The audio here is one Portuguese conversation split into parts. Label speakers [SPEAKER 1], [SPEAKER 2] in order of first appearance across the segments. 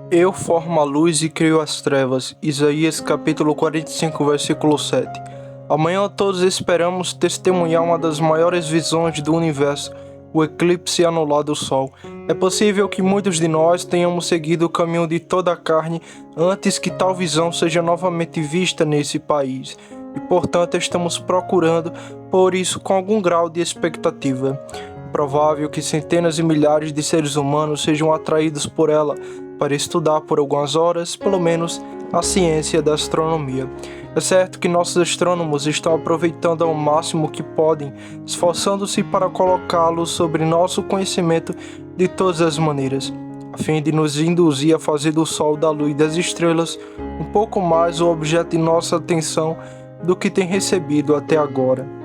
[SPEAKER 1] Eu formo a luz e crio as trevas. Isaías capítulo 45, versículo 7. Amanhã todos esperamos testemunhar uma das maiores visões do universo, o eclipse anular do Sol. É possível que muitos de nós tenhamos seguido o caminho de toda a carne antes que tal visão seja novamente vista nesse país. E portanto estamos procurando por isso com algum grau de expectativa. É provável que centenas e milhares de seres humanos sejam atraídos por ela para estudar por algumas horas, pelo menos, a ciência da astronomia. É certo que nossos astrônomos estão aproveitando ao máximo que podem, esforçando-se para colocá-lo sobre nosso conhecimento de todas as maneiras, a fim de nos induzir a fazer do Sol, da Lua e das estrelas um pouco mais o objeto de nossa atenção do que tem recebido até agora.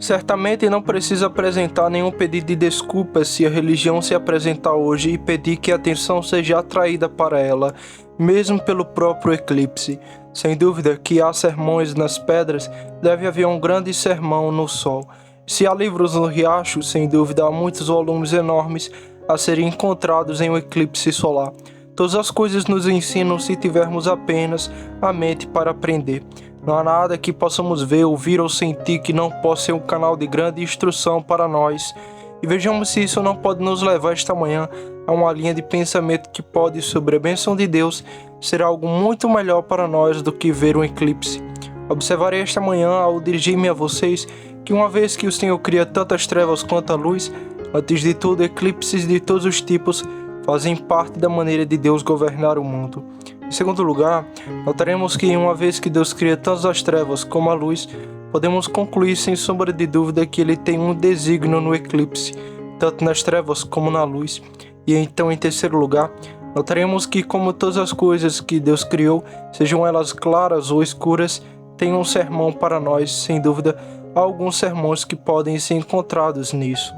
[SPEAKER 1] Certamente não precisa apresentar nenhum pedido de desculpas se a religião se apresentar hoje e pedir que a atenção seja atraída para ela, mesmo pelo próprio eclipse. Sem dúvida que há sermões nas pedras, deve haver um grande sermão no sol. Se há livros no riacho, sem dúvida há muitos volumes enormes a serem encontrados em um eclipse solar. Todas as coisas nos ensinam se tivermos apenas a mente para aprender. Não há nada que possamos ver, ouvir ou sentir que não possa ser um canal de grande instrução para nós. E vejamos se isso não pode nos levar esta manhã a uma linha de pensamento que pode, sobre a bênção de Deus, ser algo muito melhor para nós do que ver um eclipse. Observarei esta manhã, ao dirigir-me a vocês, que uma vez que o Senhor cria tantas trevas quanto a luz, antes de tudo, eclipses de todos os tipos fazem parte da maneira de Deus governar o mundo. Em segundo lugar, notaremos que uma vez que Deus cria tanto as trevas como a luz, podemos concluir sem sombra de dúvida que Ele tem um desígnio no eclipse, tanto nas trevas como na luz. E então, em terceiro lugar, notaremos que, como todas as coisas que Deus criou, sejam elas claras ou escuras, tem um sermão para nós. Sem dúvida, há alguns sermões que podem ser encontrados nisso.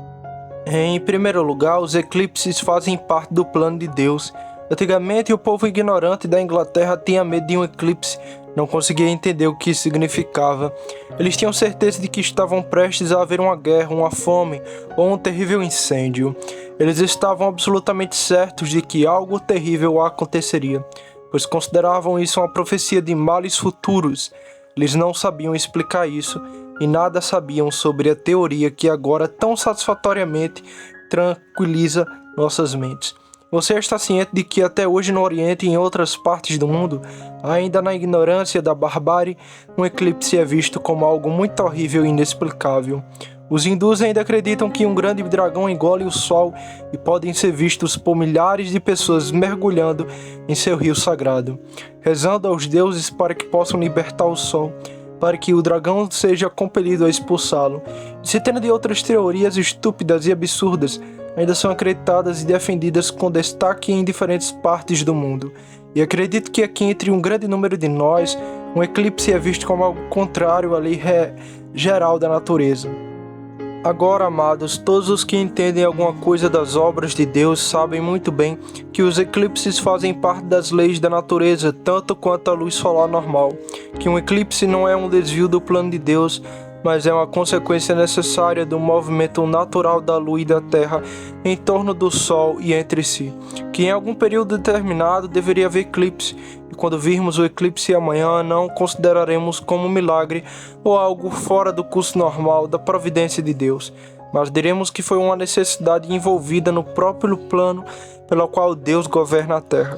[SPEAKER 1] Em primeiro lugar, os eclipses fazem parte do plano de Deus. Antigamente, o povo ignorante da Inglaterra tinha medo de um eclipse, não conseguia entender o que isso significava. Eles tinham certeza de que estavam prestes a haver uma guerra, uma fome ou um terrível incêndio. Eles estavam absolutamente certos de que algo terrível aconteceria, pois consideravam isso uma profecia de males futuros. Eles não sabiam explicar isso e nada sabiam sobre a teoria que agora tão satisfatoriamente tranquiliza nossas mentes. Você está ciente de que até hoje no Oriente e em outras partes do mundo, ainda na ignorância da barbárie, um eclipse é visto como algo muito horrível e inexplicável. Os hindus ainda acreditam que um grande dragão engole o sol e podem ser vistos por milhares de pessoas mergulhando em seu rio sagrado, rezando aos deuses para que possam libertar o sol, para que o dragão seja compelido a expulsá-lo. E centenas de outras teorias estúpidas e absurdas ainda são acreditadas e defendidas com destaque em diferentes partes do mundo. E acredito que aqui entre um grande número de nós, um eclipse é visto como algo contrário à lei geral da natureza. Agora, amados, todos os que entendem alguma coisa das obras de Deus sabem muito bem que os eclipses fazem parte das leis da natureza, tanto quanto a luz solar normal, que um eclipse não é um desvio do plano de Deus, mas é uma consequência necessária do movimento natural da Lua e da Terra em torno do Sol e entre si, que em algum período determinado deveria haver eclipse, e quando virmos o eclipse amanhã não consideraremos como um milagre ou algo fora do curso normal da providência de Deus, mas diremos que foi uma necessidade envolvida no próprio plano pelo qual Deus governa a Terra.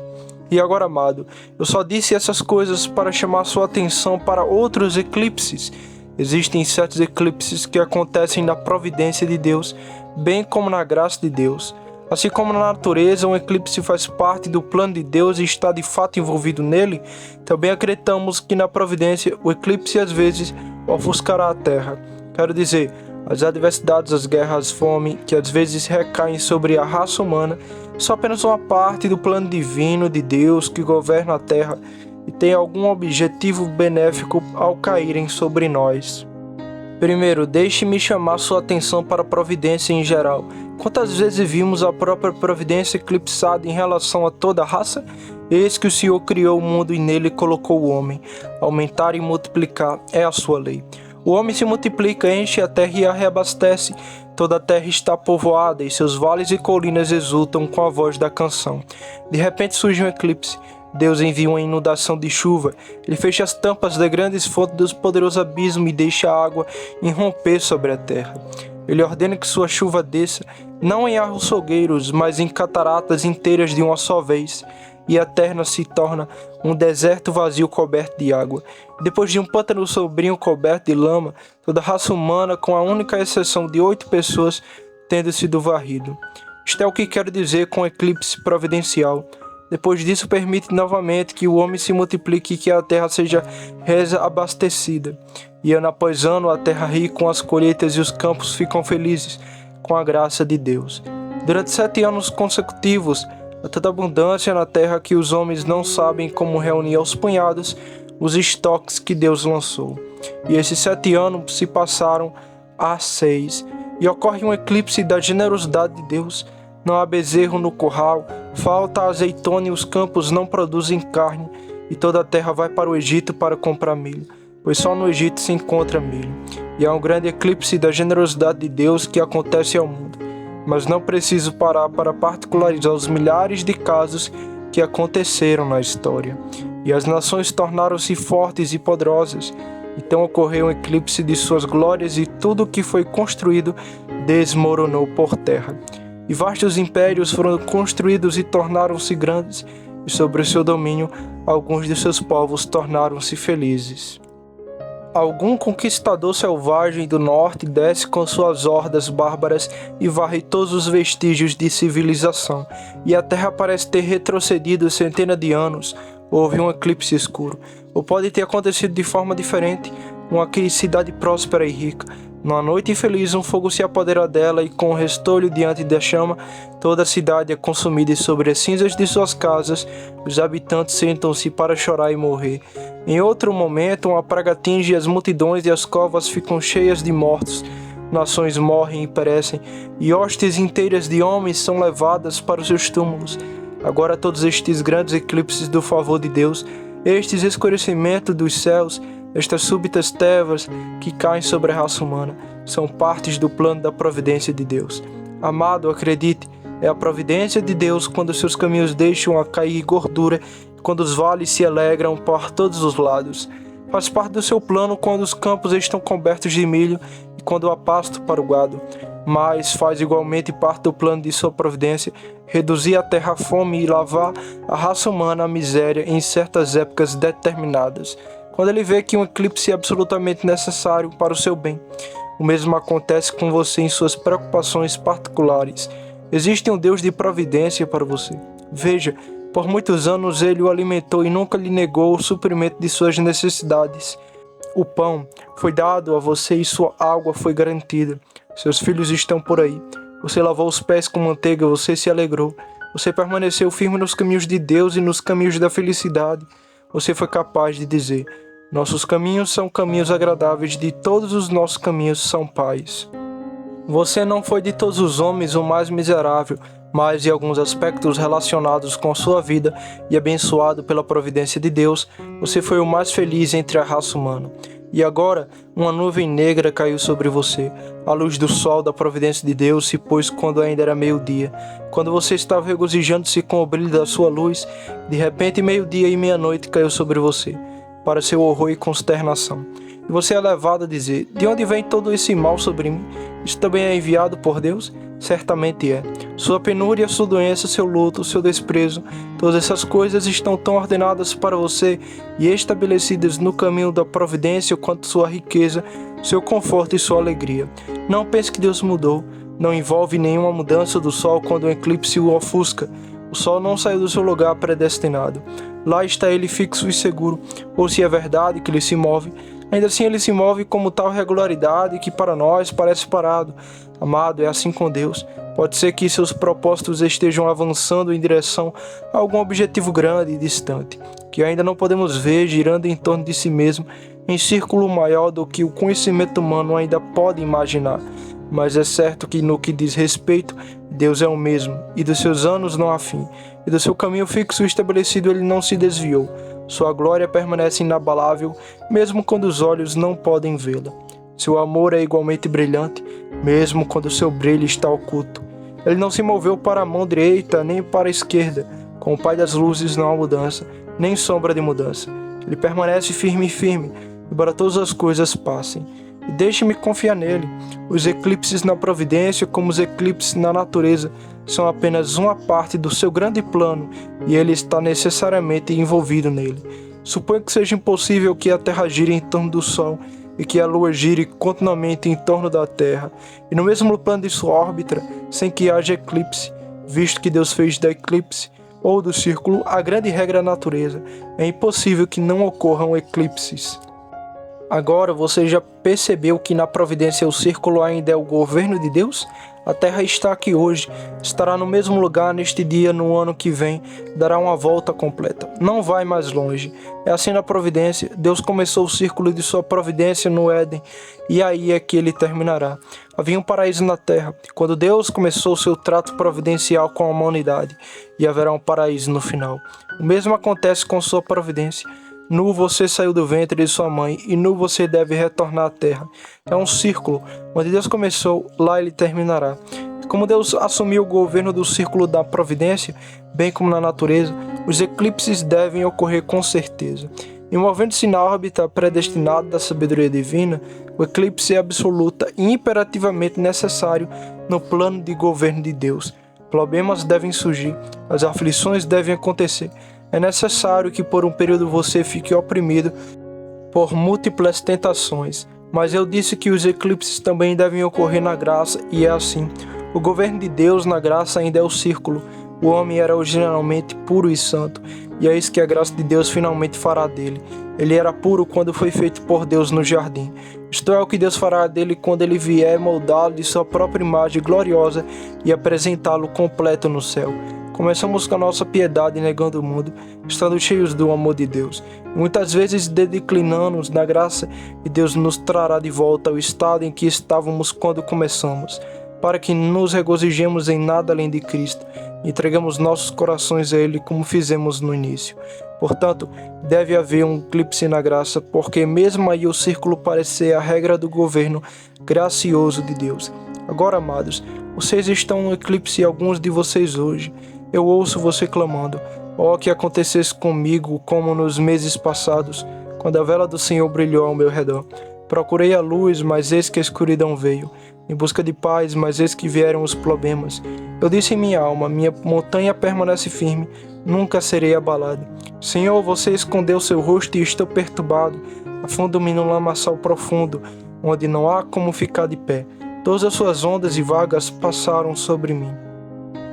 [SPEAKER 1] E agora, amado, eu só disse essas coisas para chamar sua atenção para outros eclipses. Existem certos eclipses que acontecem na providência de Deus, bem como na graça de Deus. Assim como na natureza, um eclipse faz parte do plano de Deus e está de fato envolvido nele, também acreditamos que na providência o eclipse às vezes ofuscará a terra. Quero dizer, as adversidades, as guerras, a fome, que às vezes recaem sobre a raça humana, são apenas uma parte do plano divino de Deus que governa a terra e tem algum objetivo benéfico ao caírem sobre nós. Primeiro, deixe-me chamar sua atenção para a providência em geral. Quantas vezes vimos a própria providência eclipsada em relação a toda a raça? Eis que o Senhor criou o mundo e nele colocou o homem. Aumentar e multiplicar é a sua lei. O homem se multiplica, enche a terra e a reabastece. Toda a terra está povoada e seus vales e colinas exultam com a voz da canção. De repente surge um eclipse. Deus envia uma inundação de chuva. Ele fecha as tampas das grandes fontes do poderoso abismo e deixa a água irromper sobre a terra. Ele ordena que sua chuva desça, não em açougueiros, mas em cataratas inteiras de uma só vez. E a terra se torna um deserto vazio coberto de água. Depois de um pântano sombrio coberto de lama, toda a raça humana, com a única exceção de 8 pessoas, tendo sido varrido. Isto é o que quero dizer com eclipse providencial. Depois disso, permite novamente que o homem se multiplique e que a terra seja reabastecida. E ano após ano, a terra ri com as colheitas e os campos ficam felizes com a graça de Deus. Durante 7 anos consecutivos, há tanta abundância na terra que os homens não sabem como reunir aos punhados os estoques que Deus lançou. E esses 7 anos se passaram a 6, e ocorre um eclipse da generosidade de Deus. Não há bezerro no curral, falta a azeitona e os campos não produzem carne, e toda a terra vai para o Egito para comprar milho, pois só no Egito se encontra milho. E há um grande eclipse da generosidade de Deus que acontece ao mundo. Mas não preciso parar para particularizar os milhares de casos que aconteceram na história. E as nações tornaram-se fortes e poderosas. Então ocorreu um eclipse de suas glórias e tudo o que foi construído desmoronou por terra. E vastos impérios foram construídos e tornaram-se grandes, e sobre o seu domínio alguns de seus povos tornaram-se felizes. Algum conquistador selvagem do norte desce com suas hordas bárbaras e varre todos os vestígios de civilização, e a terra parece ter retrocedido centenas de anos. Houve um eclipse escuro, ou pode ter acontecido de forma diferente, uma cidade próspera e rica. Numa noite infeliz, um fogo se apodera dela e com um restolho diante da chama, toda a cidade é consumida e sobre as cinzas de suas casas, os habitantes sentam-se para chorar e morrer. Em outro momento, uma praga atinge as multidões e as covas ficam cheias de mortos. Nações morrem e perecem, e hostes inteiras de homens são levadas para os seus túmulos. Agora todos estes grandes eclipses do favor de Deus, estes escurecimentos dos céus, estas súbitas trevas que caem sobre a raça humana, são partes do plano da providência de Deus. Amado, acredite, é a providência de Deus quando seus caminhos deixam a cair gordura, quando os vales se alegram por todos os lados. Faz parte do seu plano quando os campos estão cobertos de milho e quando há pasto para o gado. Mas faz igualmente parte do plano de sua providência reduzir a terra à fome e lavar a raça humana à miséria em certas épocas determinadas, quando ele vê que um eclipse é absolutamente necessário para o seu bem. O mesmo acontece com você em suas preocupações particulares. Existe um Deus de providência para você. Veja, por muitos anos ele o alimentou e nunca lhe negou o suprimento de suas necessidades. O pão foi dado a você e sua água foi garantida. Seus filhos estão por aí. Você lavou os pés com manteiga, você se alegrou. Você permaneceu firme nos caminhos de Deus e nos caminhos da felicidade. Você foi capaz de dizer: nossos caminhos são caminhos agradáveis, de todos os nossos caminhos são paz. Você não foi de todos os homens o mais miserável, mas em alguns aspectos relacionados com a sua vida e abençoado pela providência de Deus, você foi o mais feliz entre a raça humana. E agora, uma nuvem negra caiu sobre você. A luz do sol da providência de Deus se pôs quando ainda era meio-dia. Quando você estava regozijando-se com o brilho da sua luz, de repente meio-dia e meia-noite caiu sobre você, para seu horror e consternação. E você é levado a dizer: de onde vem todo esse mal sobre mim? Isso também é enviado por Deus? Certamente é. Sua penúria, sua doença, seu luto, seu desprezo, todas essas coisas estão tão ordenadas para você e estabelecidas no caminho da providência quanto sua riqueza, seu conforto e sua alegria. Não pense que Deus mudou. Não envolve nenhuma mudança do sol quando o eclipse o ofusca. O sol não saiu do seu lugar predestinado. Lá está ele fixo e seguro. Ou se é verdade que ele se move, ainda assim ele se move com tal regularidade que para nós parece parado. Amado, é assim com Deus. Pode ser que seus propósitos estejam avançando em direção a algum objetivo grande e distante, que ainda não podemos ver, girando em torno de si mesmo, em círculo maior do que o conhecimento humano ainda pode imaginar. Mas é certo que no que diz respeito, Deus é o mesmo, e dos seus anos não há fim, e do seu caminho fixo e estabelecido ele não se desviou. Sua glória permanece inabalável, mesmo quando os olhos não podem vê-la. Seu amor é igualmente brilhante, mesmo quando seu brilho está oculto. Ele não se moveu para a mão direita nem para a esquerda. Com o Pai das luzes não há mudança, nem sombra de mudança. Ele permanece firme, embora todas as coisas passem. E deixe-me confiar nele. Os eclipses na providência, como os eclipses na natureza, são apenas uma parte do seu grande plano, e ele está necessariamente envolvido nele. Suponho que seja impossível que a Terra gire em torno do Sol e que a Lua gire continuamente em torno da Terra, e no mesmo plano de sua órbita, sem que haja eclipse, visto que Deus fez da eclipse ou do círculo a grande regra da natureza. É impossível que não ocorram eclipses. Agora você já percebeu que na providência o círculo ainda é o governo de Deus? A Terra está aqui hoje, estará no mesmo lugar neste dia, no ano que vem, dará uma volta completa. Não vai mais longe. É assim na providência. Deus começou o círculo de sua providência no Éden, e aí é que ele terminará. Havia um paraíso na Terra, quando Deus começou seu trato providencial com a humanidade, e haverá um paraíso no final. O mesmo acontece com sua providência. Nu você saiu do ventre de sua mãe, e nu você deve retornar à terra. É um círculo. Onde Deus começou, lá ele terminará. Como Deus assumiu o governo do círculo da providência, bem como na natureza, os eclipses devem ocorrer com certeza. E movendo-se na órbita predestinada da sabedoria divina, o eclipse é absoluta e imperativamente necessário no plano de governo de Deus. Problemas devem surgir, as aflições devem acontecer. É necessário que por um período você fique oprimido por múltiplas tentações, mas eu disse que os eclipses também devem ocorrer na graça, e é assim. O governo de Deus na graça ainda é o círculo. O homem era originalmente puro e santo, e é isso que a graça de Deus finalmente fará dele. Ele era puro quando foi feito por Deus no jardim. Isto é o que Deus fará dele quando ele vier moldá-lo de sua própria imagem gloriosa e apresentá-lo completo no céu. Começamos com a nossa piedade negando o mundo, estando cheios do amor de Deus. Muitas vezes declinamos na graça, e Deus nos trará de volta ao estado em que estávamos quando começamos, para que nos regozijemos em nada além de Cristo, e entregamos nossos corações a Ele como fizemos no início. Portanto, deve haver um eclipse na graça, porque mesmo aí o círculo parece ser a regra do governo gracioso de Deus. Agora, amados, vocês estão no eclipse, e alguns de vocês hoje. Eu ouço você clamando: ó, que acontecesse comigo como nos meses passados, quando a vela do Senhor brilhou ao meu redor. Procurei a luz, mas eis que a escuridão veio. Em busca de paz, mas eis que vieram os problemas. Eu disse em minha alma: minha montanha permanece firme, nunca serei abalado. Senhor, você escondeu seu rosto e estou perturbado. Afundo-me num lamaçal profundo, onde não há como ficar de pé. Todas as suas ondas e vagas passaram sobre mim.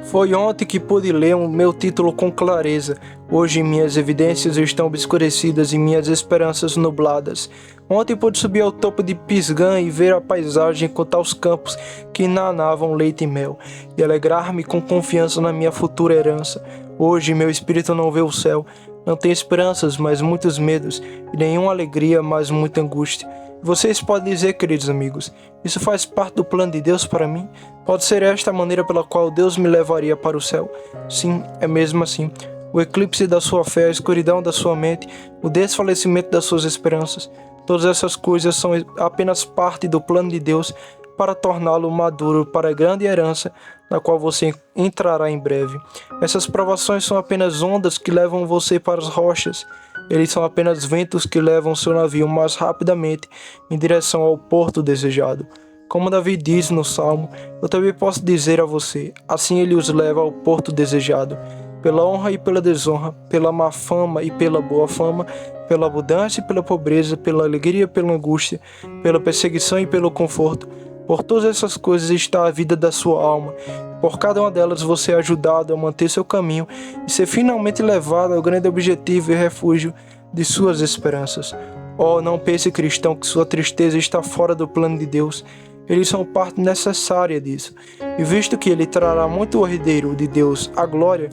[SPEAKER 1] Foi ontem que pude ler o meu título com clareza. Hoje minhas evidências estão obscurecidas e minhas esperanças nubladas. Ontem pude subir ao topo de Pisgã e ver a paisagem, contar os campos que nanavam leite e mel, e alegrar-me com confiança na minha futura herança. Hoje meu espírito não vê o céu. Não tem esperanças, mas muitos medos, e nenhuma alegria, mas muita angústia. Vocês podem dizer, queridos amigos, isso faz parte do plano de Deus para mim? Pode ser esta a maneira pela qual Deus me levaria para o céu? Sim, é mesmo assim. O eclipse da sua fé, a escuridão da sua mente, o desfalecimento das suas esperanças, todas essas coisas são apenas parte do plano de Deus para torná-lo maduro para a grande herança na qual você entrará em breve. Essas provações são apenas ondas que levam você para as rochas. Eles são apenas ventos que levam seu navio mais rapidamente em direção ao porto desejado. Como Davi diz no Salmo, eu também posso dizer a você: assim ele os leva ao porto desejado. Pela honra e pela desonra, pela má fama e pela boa fama, pela abundância e pela pobreza, pela alegria e pela angústia, pela perseguição e pelo conforto. Por todas essas coisas está a vida da sua alma. Por cada uma delas você é ajudado a manter seu caminho e ser finalmente levado ao grande objetivo e refúgio de suas esperanças. Oh, não pense, cristão, que sua tristeza está fora do plano de Deus. Eles são parte necessária disso. E visto que ele trará muito herdeiro de Deus à glória,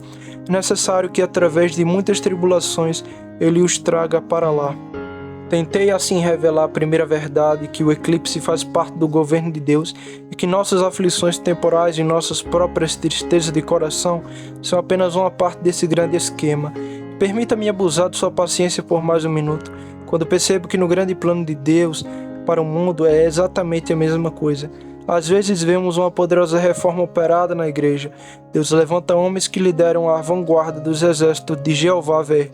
[SPEAKER 1] é necessário que através de muitas tribulações ele os traga para lá. Tentei assim revelar a primeira verdade, que o eclipse faz parte do governo de Deus e que nossas aflições temporais e nossas próprias tristezas de coração são apenas uma parte desse grande esquema. Permita-me abusar de sua paciência por mais um minuto. Quando percebo que no grande plano de Deus para o mundo é exatamente a mesma coisa. Às vezes vemos uma poderosa reforma operada na igreja. Deus levanta homens que lideram a vanguarda dos exércitos de Jeová ver.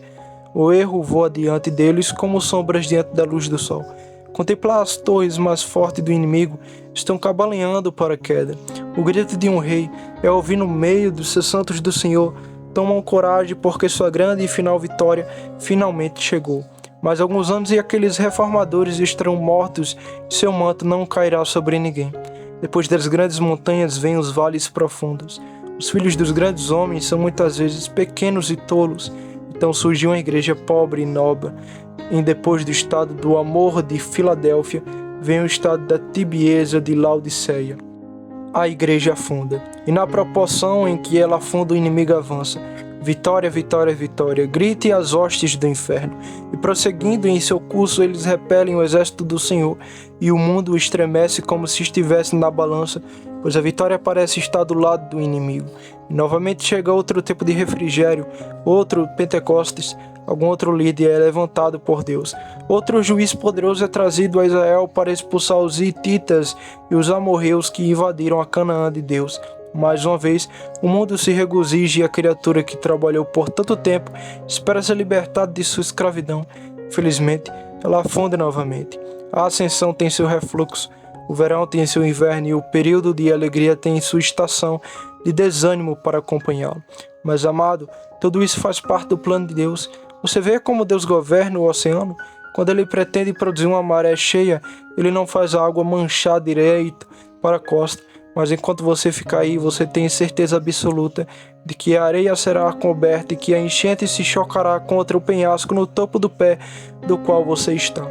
[SPEAKER 1] O erro voa diante deles como sombras diante da luz do sol. Contemplar as torres mais fortes do inimigo estão cambaleando para a queda. O grito de um rei é ouvir no meio dos santos do Senhor. Tomam coragem porque sua grande e final vitória finalmente chegou. Mas alguns anos e aqueles reformadores estarão mortos e seu manto não cairá sobre ninguém. Depois das grandes montanhas vêm os vales profundos. Os filhos dos grandes homens são muitas vezes pequenos e tolos. Então surgiu uma igreja pobre e nobre. E depois do estado do amor de Filadélfia, vem o estado da tibieza de Laodiceia. A igreja afunda. E na proporção em que ela afunda, o inimigo avança. Vitória, vitória, vitória. Grite as hostes do inferno. E prosseguindo em seu curso, eles repelem o exército do Senhor. E o mundo estremece como se estivesse na balança, pois a vitória parece estar do lado do inimigo. E novamente chega outro tempo de refrigério, outro Pentecostes. Algum outro líder é levantado por Deus. Outro juiz poderoso é trazido a Israel para expulsar os hititas e os amorreus que invadiram a Canaã de Deus. Mais uma vez, o mundo se regozija e a criatura que trabalhou por tanto tempo espera ser libertada de sua escravidão. Felizmente, ela afunda novamente. A ascensão tem seu refluxo, o verão tem seu inverno e o período de alegria tem sua estação de desânimo para acompanhá-lo. Mas, amado, tudo isso faz parte do plano de Deus. Você vê como Deus governa o oceano? Quando Ele pretende produzir uma maré cheia, Ele não faz a água manchar direito para a costa. Mas enquanto você ficar aí, você tem certeza absoluta de que a areia será coberta e que a enchente se chocará contra o penhasco no topo do pé do qual você está.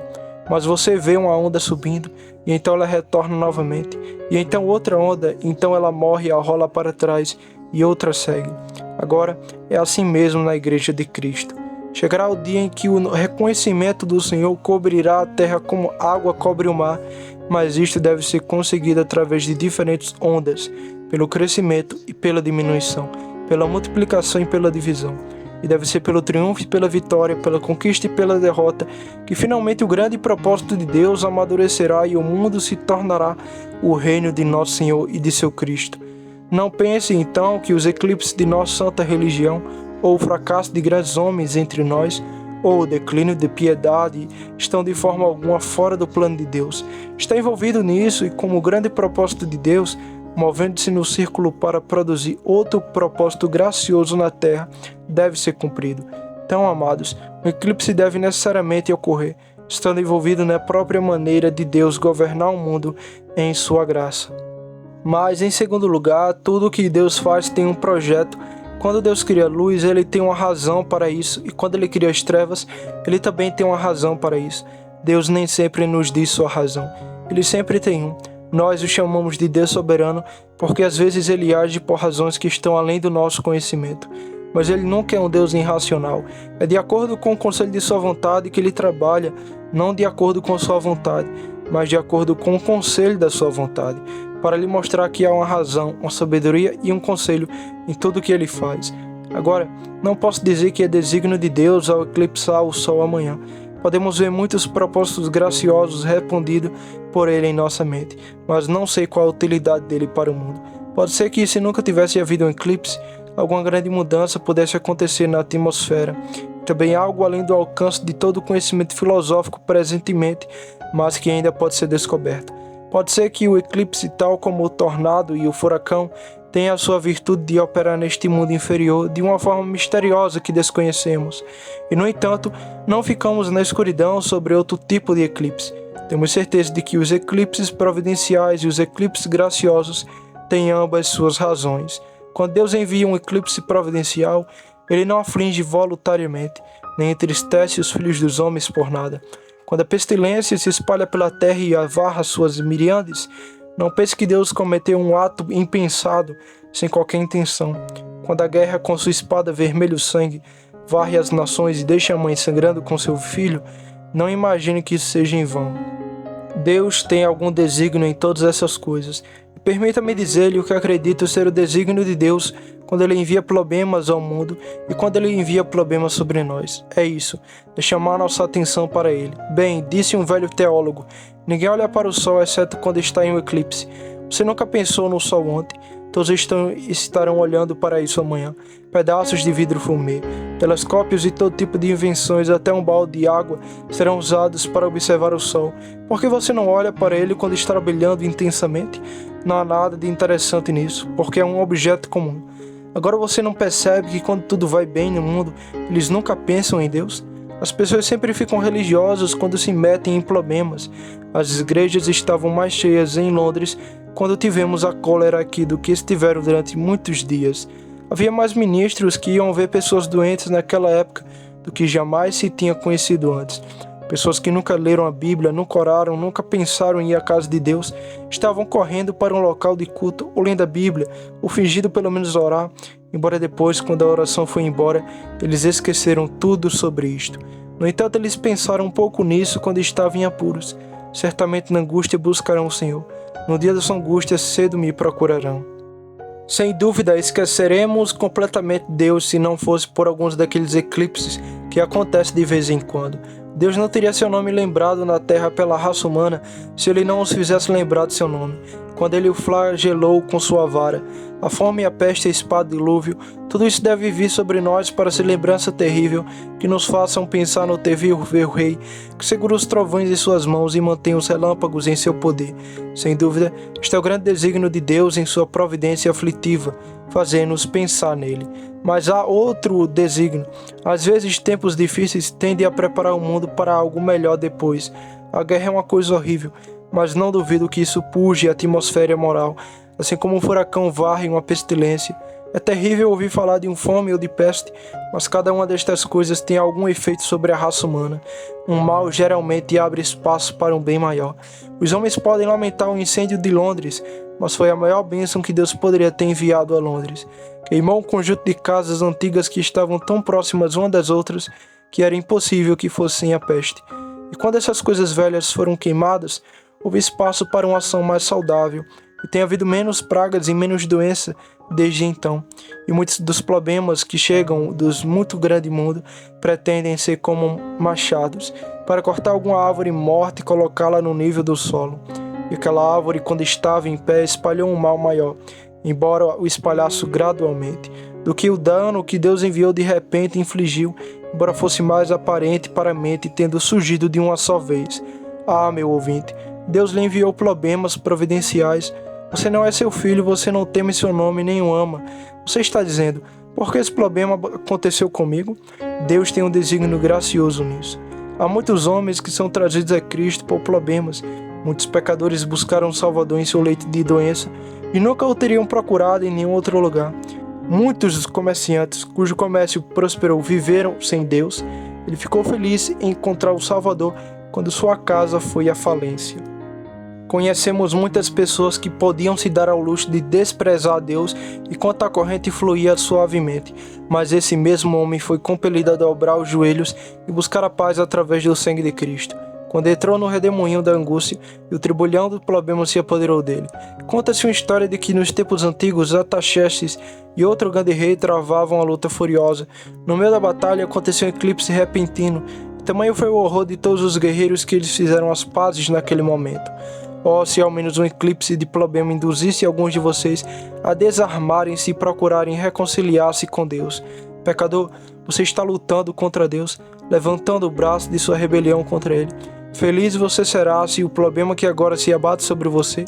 [SPEAKER 1] Mas você vê uma onda subindo, e então ela retorna novamente, e então outra onda, então ela morre e rola para trás, e outra segue. Agora é assim mesmo na igreja de Cristo. Chegará o dia em que o reconhecimento do Senhor cobrirá a terra como água cobre o mar, mas isto deve ser conseguido através de diferentes ondas, pelo crescimento e pela diminuição, pela multiplicação e pela divisão. E deve ser pelo triunfo e pela vitória, pela conquista e pela derrota, que finalmente o grande propósito de Deus amadurecerá e o mundo se tornará o reino de nosso Senhor e de seu Cristo. Não pense então que os eclipses de nossa santa religião, ou o fracasso de grandes homens entre nós, ou o declínio de piedade estão de forma alguma fora do plano de Deus. Está envolvido nisso e como grande propósito de Deus, movendo-se no círculo para produzir outro propósito gracioso na terra, deve ser cumprido. Então, amados, o eclipse deve necessariamente ocorrer, estando envolvido na própria maneira de Deus governar o mundo em sua graça. Mas, em segundo lugar, tudo que Deus faz tem um projeto. Quando Deus cria a luz, Ele tem uma razão para isso, e quando Ele cria as trevas, Ele também tem uma razão para isso. Deus nem sempre nos diz sua razão, Ele sempre tem um. Nós o chamamos de Deus soberano porque às vezes Ele age por razões que estão além do nosso conhecimento. Mas Ele nunca é um Deus irracional. É de acordo com o conselho de sua vontade que Ele trabalha, não de acordo com sua vontade, mas de acordo com o conselho da sua vontade, para lhe mostrar que há uma razão, uma sabedoria e um conselho em tudo o que Ele faz. Agora, não posso dizer que é desígnio de Deus ao eclipsar o sol amanhã. Podemos ver muitos propósitos graciosos respondidos por Ele em nossa mente, mas não sei qual a utilidade dele para o mundo. Pode ser que, se nunca tivesse havido um eclipse, alguma grande mudança pudesse acontecer na atmosfera. Também algo além do alcance de todo o conhecimento filosófico presentemente, mas que ainda pode ser descoberto. Pode ser que o eclipse, tal como o tornado e o furacão, tenha a sua virtude de operar neste mundo inferior de uma forma misteriosa que desconhecemos. E, no entanto, não ficamos na escuridão sobre outro tipo de eclipse. Temos certeza de que os eclipses providenciais e os eclipses graciosos têm ambas suas razões. Quando Deus envia um eclipse providencial, Ele não aflige voluntariamente, nem entristece os filhos dos homens por nada. Quando a pestilência se espalha pela terra e avarra suas miríades, não pense que Deus cometeu um ato impensado, sem qualquer intenção. Quando a guerra com sua espada vermelho sangue varre as nações e deixa a mãe sangrando com seu filho, não imagine que isso seja em vão. Deus tem algum desígnio em todas essas coisas. Permita-me dizer-lhe o que acredito ser o desígnio de Deus quando Ele envia problemas ao mundo e quando Ele envia problemas sobre nós. É isso, é chamar nossa atenção para Ele. Bem, disse um velho teólogo, ninguém olha para o sol exceto quando está em um eclipse. Você nunca pensou no sol ontem? Todos estarão olhando para isso amanhã. Pedaços de vidro fumê, telescópios e todo tipo de invenções, até um balde de água, serão usados para observar o sol. Por que você não olha para ele quando está brilhando intensamente? Não há nada de interessante nisso, porque é um objeto comum. Agora você não percebe que quando tudo vai bem no mundo, eles nunca pensam em Deus? As pessoas sempre ficam religiosas quando se metem em problemas. As igrejas estavam mais cheias em Londres quando tivemos a cólera aqui do que estiveram durante muitos dias. Havia mais ministros que iam ver pessoas doentes naquela época do que jamais se tinha conhecido antes. Pessoas que nunca leram a Bíblia, nunca oraram, nunca pensaram em ir à casa de Deus, estavam correndo para um local de culto, ou lendo a Bíblia, ou fingindo pelo menos orar, embora depois, quando a oração foi embora, eles esqueceram tudo sobre isto. No entanto, eles pensaram um pouco nisso quando estavam em apuros. Certamente na angústia buscarão o Senhor. No dia da sua angústia, cedo me procurarão. Sem dúvida, esqueceremos completamente Deus se não fosse por alguns daqueles eclipses que acontecem de vez em quando. Deus não teria seu nome lembrado na terra pela raça humana se ele não os fizesse lembrar de seu nome. Quando ele o flagelou com sua vara, a fome, a peste, a espada, o dilúvio, tudo isso deve vir sobre nós para ser lembrança terrível que nos façam pensar no terrível rei que segura os trovões em suas mãos e mantém os relâmpagos em seu poder. Sem dúvida, este é o grande desígnio de Deus em sua providência aflitiva, fazendo-nos pensar nele. Mas há outro desígnio. Às vezes, tempos difíceis tendem a preparar o mundo para algo melhor depois. A guerra é uma coisa horrível, mas não duvido que isso puxe a atmosfera moral, assim como um furacão varre uma pestilência. É terrível ouvir falar de fome ou de peste, mas cada uma destas coisas tem algum efeito sobre a raça humana. Um mal geralmente abre espaço para um bem maior. Os homens podem lamentar o incêndio de Londres, mas foi a maior bênção que Deus poderia ter enviado a Londres. Queimou um conjunto de casas antigas que estavam tão próximas umas das outras que era impossível que fossem a peste. E quando essas coisas velhas foram queimadas, houve espaço para uma ação mais saudável, e tem havido menos pragas e menos doença desde então. E muitos dos problemas que chegam dos muito grande mundo pretendem ser como machados, para cortar alguma árvore morta e colocá-la no nível do solo. E aquela árvore, quando estava em pé, espalhou um mal maior, embora o espalhasse gradualmente, do que o dano que Deus enviou de repente infligiu, embora fosse mais aparente para a mente, tendo surgido de uma só vez. Ah, meu ouvinte, Deus lhe enviou problemas providenciais. Você não é seu filho, você não teme seu nome nem o ama. Você está dizendo, por que esse problema aconteceu comigo? Deus tem um desígnio gracioso nisso. Há muitos homens que são trazidos a Cristo por problemas. Muitos pecadores buscaram um Salvador em seu leito de doença e nunca o teriam procurado em nenhum outro lugar. Muitos dos comerciantes cujo comércio prosperou viveram sem Deus. Ele ficou feliz em encontrar o Salvador quando sua casa foi à falência. Conhecemos muitas pessoas que podiam se dar ao luxo de desprezar a Deus enquanto a corrente fluía suavemente, mas esse mesmo homem foi compelido a dobrar os joelhos e buscar a paz através do sangue de Cristo. Quando entrou no redemoinho da angústia e o turbilhão do problema se apoderou dele. Conta-se uma história de que nos tempos antigos Artaxerxes e outro grande rei travavam a luta furiosa. No meio da batalha aconteceu um eclipse repentino. Tamanho foi o horror de todos os guerreiros que eles fizeram as pazes naquele momento. Oh, se ao menos um eclipse de problema induzisse alguns de vocês a desarmarem-se e procurarem reconciliar-se com Deus. Pecador, você está lutando contra Deus, levantando o braço de sua rebelião contra Ele. Feliz você será se o problema que agora se abate sobre você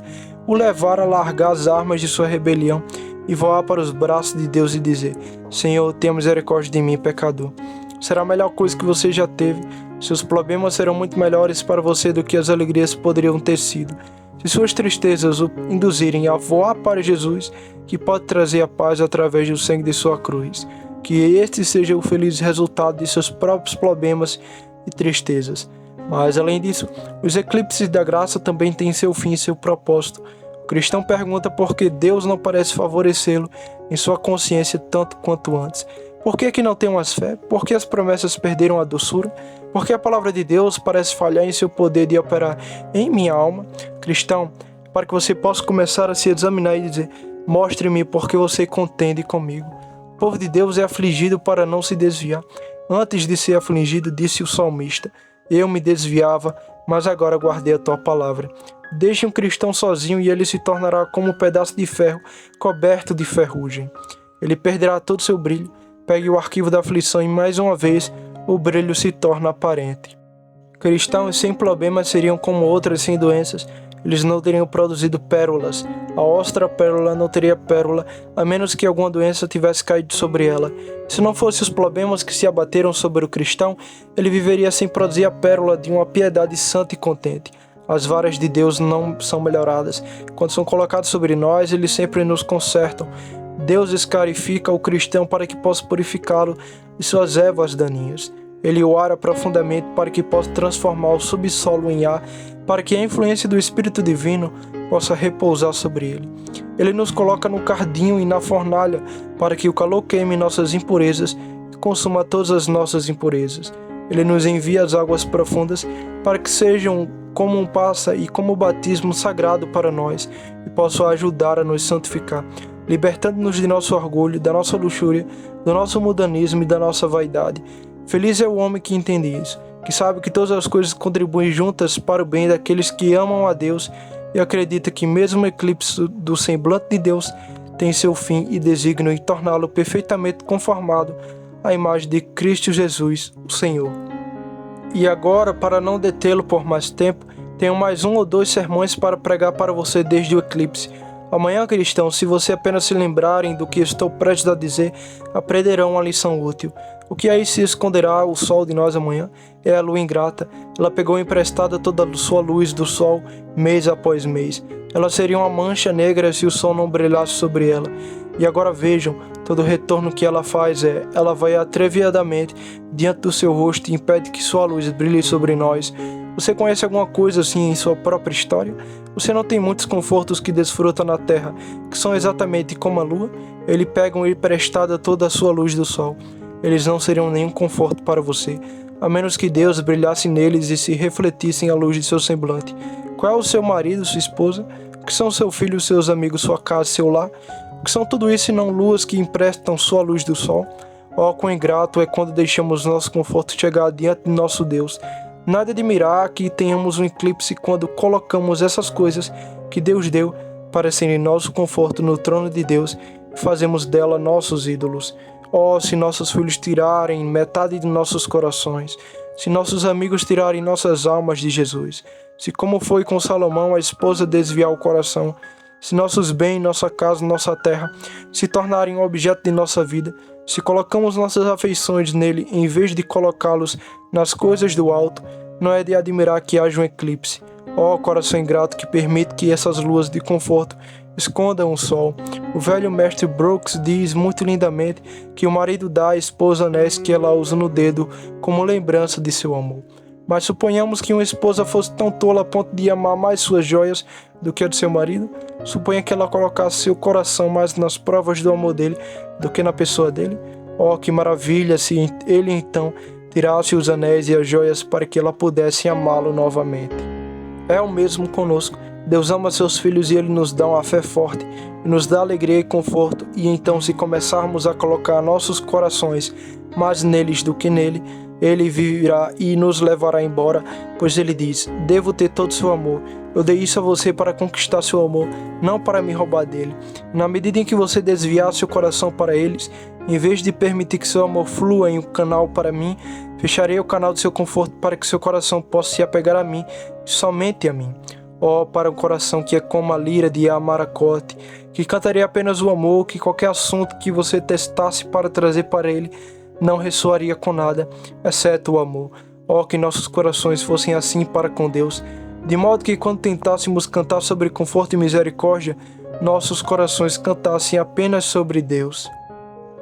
[SPEAKER 1] o levar a largar as armas de sua rebelião e voar para os braços de Deus e dizer: Senhor, tenha misericórdia de mim, pecador. Será a melhor coisa que você já teve. Seus problemas serão muito melhores para você do que as alegrias poderiam ter sido. Se suas tristezas o induzirem a voar para Jesus, que pode trazer a paz através do sangue de sua cruz. Que este seja o feliz resultado de seus próprios problemas e tristezas. Mas, além disso, os eclipses da graça também têm seu fim e seu propósito. O cristão pergunta por que Deus não parece favorecê-lo em sua consciência tanto quanto antes. Por que não tem mais fé? Por que as promessas perderam a doçura? Por que a palavra de Deus parece falhar em seu poder de operar em minha alma? Cristão, para que você possa começar a se examinar e dizer: mostre-me porque você contende comigo. O povo de Deus é afligido para não se desviar. Antes de ser afligido, disse o salmista: eu me desviava, mas agora guardei a tua palavra. Deixe um cristão sozinho e ele se tornará como um pedaço de ferro coberto de ferrugem. Ele perderá todo o seu brilho. Pegue o arquivo da aflição e mais uma vez o brilho se torna aparente. Cristãos sem problemas seriam como outras sem doenças. Eles não teriam produzido pérolas. A ostra pérola não teria pérola, a menos que alguma doença tivesse caído sobre ela. Se não fossem os problemas que se abateram sobre o cristão, ele viveria sem produzir a pérola de uma piedade santa e contente. As varas de Deus não são melhoradas. Quando são colocadas sobre nós, eles sempre nos consertam. Deus escarifica o cristão para que possa purificá-lo de suas ervas daninhas. Ele o ara profundamente para que possa transformar o subsolo em ar, para que a influência do Espírito Divino possa repousar sobre ele. Ele nos coloca no cardinho e na fornalha, para que o calor queime nossas impurezas e consuma todas as nossas impurezas. Ele nos envia às águas profundas, para que sejam como um passa e como o batismo sagrado para nós, e possam ajudar a nos santificar, libertando-nos de nosso orgulho, da nossa luxúria, do nosso mudanismo e da nossa vaidade. Feliz é o homem que entende isso, que sabe que todas as coisas contribuem juntas para o bem daqueles que amam a Deus e acredita que mesmo o eclipse do semblante de Deus tem seu fim e desígnio em torná-lo perfeitamente conformado à imagem de Cristo Jesus, o Senhor. E agora, para não detê-lo por mais tempo, tenho mais 1 ou 2 sermões para pregar para você desde o eclipse. Amanhã, cristão, se você apenas se lembrarem do que estou prestes a dizer, aprenderão uma lição útil. O que aí se esconderá o sol de nós amanhã é a lua ingrata. Ela pegou emprestada toda a sua luz do sol, mês após mês. Ela seria uma mancha negra se o sol não brilhasse sobre ela. E agora vejam, todo o retorno que ela faz ela vai atrevidamente diante do seu rosto e impede que sua luz brilhe sobre nós. Você conhece alguma coisa assim em sua própria história? Você não tem muitos confortos que desfruta na terra, que são exatamente como a lua? Eles pegam emprestada toda a sua luz do sol. Eles não seriam nenhum conforto para você, a menos que Deus brilhasse neles e se refletissem a luz de seu semblante. Qual é o seu marido, sua esposa? O que são seu filho, seus amigos, sua casa, seu lar? O que são tudo isso e não luas que emprestam sua luz do sol? Oh, quão ingrato é quando deixamos nosso conforto chegar diante de nosso Deus. Nada admirar que tenhamos um eclipse quando colocamos essas coisas que Deus deu para serem nosso conforto no trono de Deus e fazemos dela nossos ídolos. Oh, se nossos filhos tirarem metade de nossos corações, se nossos amigos tirarem nossas almas de Jesus, se como foi com Salomão a esposa desviar o coração, se nossos bens, nossa casa, nossa terra se tornarem um objeto de nossa vida, se colocamos nossas afeições nele em vez de colocá-los nas coisas do alto, não é de admirar que haja um eclipse. Ó coração ingrato que permite que essas luas de conforto escondam o sol. O velho mestre Brooks diz muito lindamente que o marido dá à esposa anéis que ela usa no dedo como lembrança de seu amor. Mas suponhamos que uma esposa fosse tão tola a ponto de amar mais suas joias do que a de seu marido. Suponha que ela colocasse seu coração mais nas provas do amor dele do que na pessoa dele. Oh, que maravilha se ele então tirasse os anéis e as joias para que ela pudesse amá-lo novamente. É o mesmo conosco. Deus ama seus filhos e Ele nos dá uma fé forte, e nos dá alegria e conforto, e então se começarmos a colocar nossos corações mais neles do que nele, Ele virá e nos levará embora, pois Ele diz: devo ter todo o seu amor. Eu dei isso a você para conquistar seu amor, não para me roubar dele. Na medida em que você desviar seu coração para eles, em vez de permitir que seu amor flua em um canal para mim, fecharei o canal do seu conforto para que seu coração possa se apegar a mim, somente a mim. Oh, para um coração que é como a lira de Amaracote, que cantaria apenas o amor, que qualquer assunto que você testasse para trazer para ele não ressoaria com nada, exceto o amor. Oh, que nossos corações fossem assim para com Deus, de modo que quando tentássemos cantar sobre conforto e misericórdia, nossos corações cantassem apenas sobre Deus.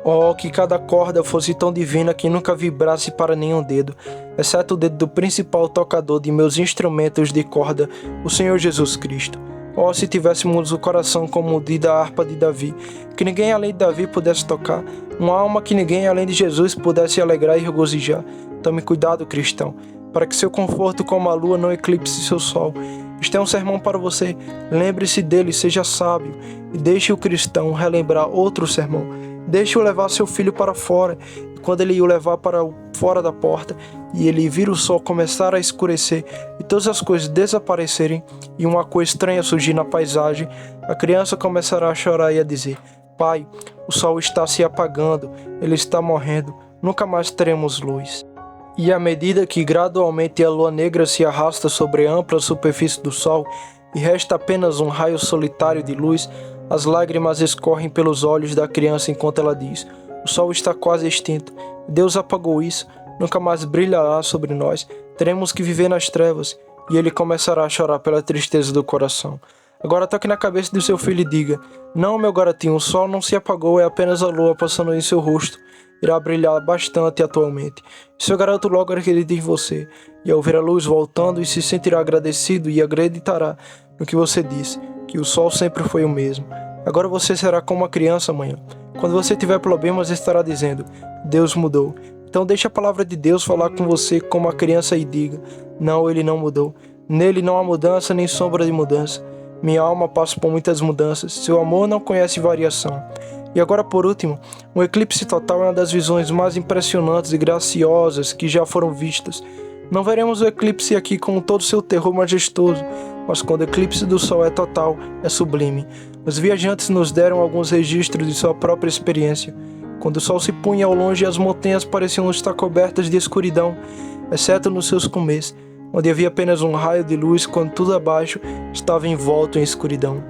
[SPEAKER 1] Oh, que cada corda fosse tão divina que nunca vibrasse para nenhum dedo, exceto o dedo do principal tocador de meus instrumentos de corda, o Senhor Jesus Cristo. Oh, se tivéssemos o coração como o da harpa de Davi, que ninguém além de Davi pudesse tocar, uma alma que ninguém além de Jesus pudesse alegrar e regozijar. Tome cuidado, cristão. para que seu conforto como a lua não eclipse seu sol. Este é um sermão para você. Lembre-se dele, seja sábio e deixe o cristão relembrar outro sermão. Deixe-o levar seu filho para fora, e quando ele o levar para fora da porta e ele vir o sol começar a escurecer e todas as coisas desaparecerem e uma cor estranha surgir na paisagem, a criança começará a chorar e a dizer: Pai, o sol está se apagando, ele está morrendo, nunca mais teremos luz. E à medida que gradualmente a lua negra se arrasta sobre a ampla superfície do sol e resta apenas um raio solitário de luz, as lágrimas escorrem pelos olhos da criança enquanto ela diz: o sol está quase extinto, Deus apagou isso, nunca mais brilhará sobre nós, teremos que viver nas trevas. E ele começará a chorar pela tristeza do coração. Agora toque na cabeça do seu filho e diga: não, meu garotinho, o sol não se apagou, é apenas a lua passando em seu rosto. Irá brilhar bastante atualmente. E seu garoto logo acredita em você, e ao ver a luz voltando, e se sentirá agradecido e acreditará no que você disse, que o sol sempre foi o mesmo. Agora você será como uma criança amanhã. Quando você tiver problemas, estará dizendo: Deus mudou. Então deixe a palavra de Deus falar com você como a criança e diga: não, ele não mudou. Nele não há mudança nem sombra de mudança. Minha alma passa por muitas mudanças. Seu amor não conhece variação. E agora, por último, um eclipse total é uma das visões mais impressionantes e graciosas que já foram vistas. Não veremos o eclipse aqui com todo o seu terror majestoso, mas quando o eclipse do sol é total, é sublime. Os viajantes nos deram alguns registros de sua própria experiência. Quando o sol se punha ao longe, as montanhas pareciam estar cobertas de escuridão, exceto nos seus cumes, onde havia apenas um raio de luz quando tudo abaixo estava envolto em escuridão.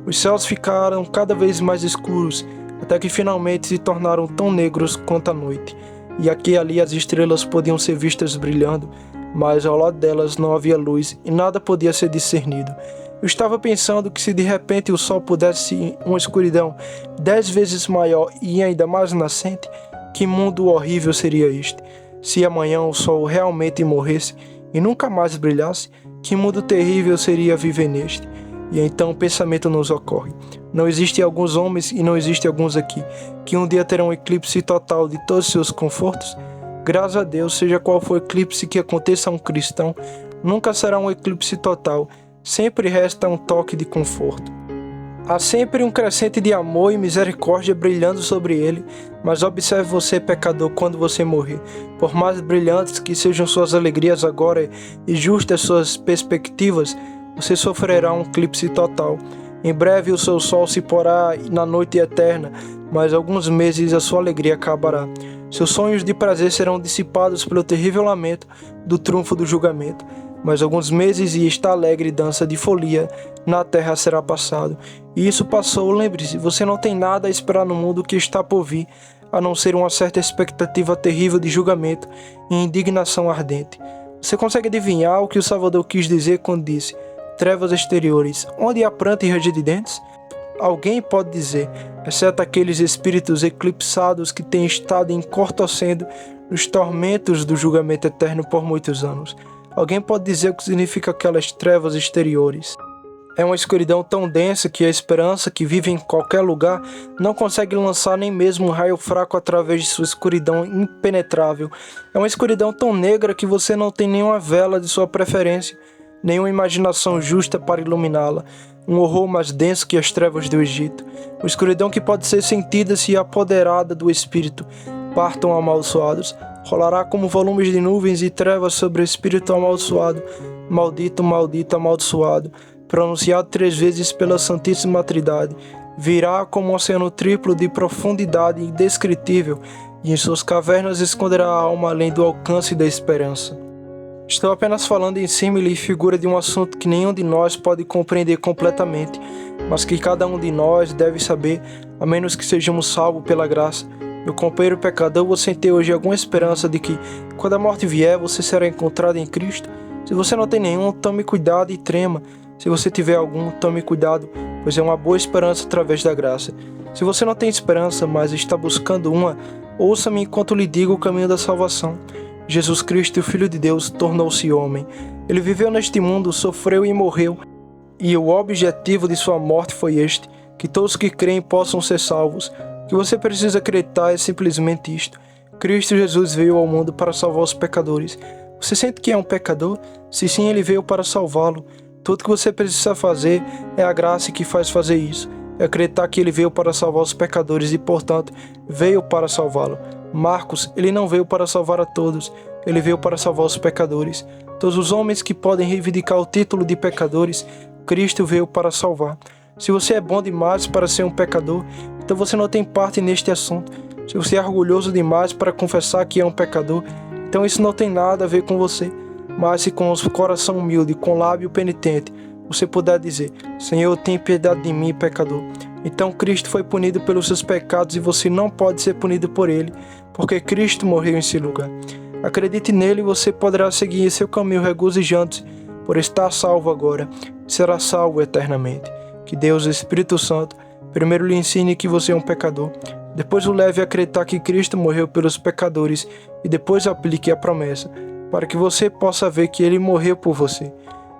[SPEAKER 1] Os céus ficaram cada vez mais escuros, até que finalmente se tornaram tão negros quanto a noite, e aqui e ali as estrelas podiam ser vistas brilhando, mas ao lado delas não havia luz e nada podia ser discernido. Eu estava pensando que se de repente o sol pudesse uma escuridão 10 vezes maior e ainda mais nascente, que mundo horrível seria este? Se amanhã o sol realmente morresse e nunca mais brilhasse, que mundo terrível seria viver neste? E então o pensamento nos ocorre: não existem alguns homens e não existem alguns aqui, que um dia terão um eclipse total de todos os seus confortos? Graças a Deus, seja qual for o eclipse que aconteça a um cristão, nunca será um eclipse total, sempre resta um toque de conforto. Há sempre um crescente de amor e misericórdia brilhando sobre ele, mas observe você, pecador, quando você morrer. Por mais brilhantes que sejam suas alegrias agora e justas suas perspectivas, você sofrerá um eclipse total. Em breve o seu sol se porá na noite eterna, mas alguns meses a sua alegria acabará. Seus sonhos de prazer serão dissipados pelo terrível lamento do trunfo do julgamento. Mas alguns meses e esta alegre dança de folia na terra será passado. E isso passou, lembre-se, você não tem nada a esperar no mundo que está por vir, a não ser uma certa expectativa terrível de julgamento e indignação ardente. Você consegue adivinhar o que o Salvador quis dizer quando disse: trevas exteriores, onde há pranto e ranger de dentes? Alguém pode dizer, exceto aqueles espíritos eclipsados que têm estado encortocendo nos tormentos do julgamento eterno por muitos anos. Alguém pode dizer o que significa aquelas trevas exteriores? É uma escuridão tão densa que a esperança, que vive em qualquer lugar, não consegue lançar nem mesmo um raio fraco através de sua escuridão impenetrável. É uma escuridão tão negra que você não tem nenhuma vela de sua preferência, nenhuma imaginação justa para iluminá-la. Um horror mais denso que as trevas do Egito. Uma escuridão que pode ser sentida se apoderada do espírito. Partam amaldiçoados. Rolará como volumes de nuvens e trevas sobre o espírito amaldiçoado. Maldito, maldito, amaldiçoado. Pronunciado 3 vezes pela Santíssima Trindade. Virá como um oceano triplo de profundidade indescritível, e em suas cavernas esconderá a alma além do alcance da esperança. Estou apenas falando em símile e figura de um assunto que nenhum de nós pode compreender completamente, mas que cada um de nós deve saber, a menos que sejamos salvos pela graça. Meu companheiro pecador, você tem hoje alguma esperança de que, quando a morte vier, você será encontrado em Cristo? Se você não tem nenhum, tome cuidado e trema. Se você tiver algum, tome cuidado, pois é uma boa esperança através da graça. Se você não tem esperança, mas está buscando uma, ouça-me enquanto lhe digo o caminho da salvação. Jesus Cristo, o Filho de Deus, tornou-se homem. Ele viveu neste mundo, sofreu e morreu. E o objetivo de sua morte foi este: que todos que creem possam ser salvos. O que você precisa acreditar é simplesmente isto: Cristo Jesus veio ao mundo para salvar os pecadores. Você sente que é um pecador? Se sim, ele veio para salvá-lo. Tudo que você precisa fazer é a graça que faz fazer isso. É acreditar que ele veio para salvar os pecadores e, portanto, veio para salvá-lo. Marcos, ele não veio para salvar a todos, ele veio para salvar os pecadores. Todos os homens que podem reivindicar o título de pecadores, Cristo veio para salvar. Se você é bom demais para ser um pecador, então você não tem parte neste assunto. Se você é orgulhoso demais para confessar que é um pecador, então isso não tem nada a ver com você. Mas se com o coração humilde, com o lábio penitente, você puder dizer: Senhor, tem piedade de mim, pecador. Então Cristo foi punido pelos seus pecados e você não pode ser punido por ele, porque Cristo morreu em seu lugar. Acredite nele e você poderá seguir seu caminho regozijando-se por estar salvo agora e será salvo eternamente. Que Deus, o Espírito Santo, primeiro lhe ensine que você é um pecador, depois o leve a acreditar que Cristo morreu pelos pecadores e depois aplique a promessa, para que você possa ver que ele morreu por você.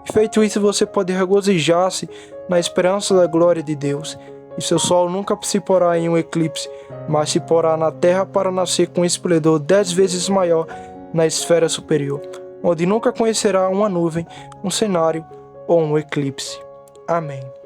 [SPEAKER 1] E feito isso, você pode regozijar-se na esperança da glória de Deus. E seu sol nunca se porá em um eclipse, mas se porá na terra para nascer com um esplendor 10 vezes maior na esfera superior, onde nunca conhecerá uma nuvem, um cenário ou um eclipse. Amém.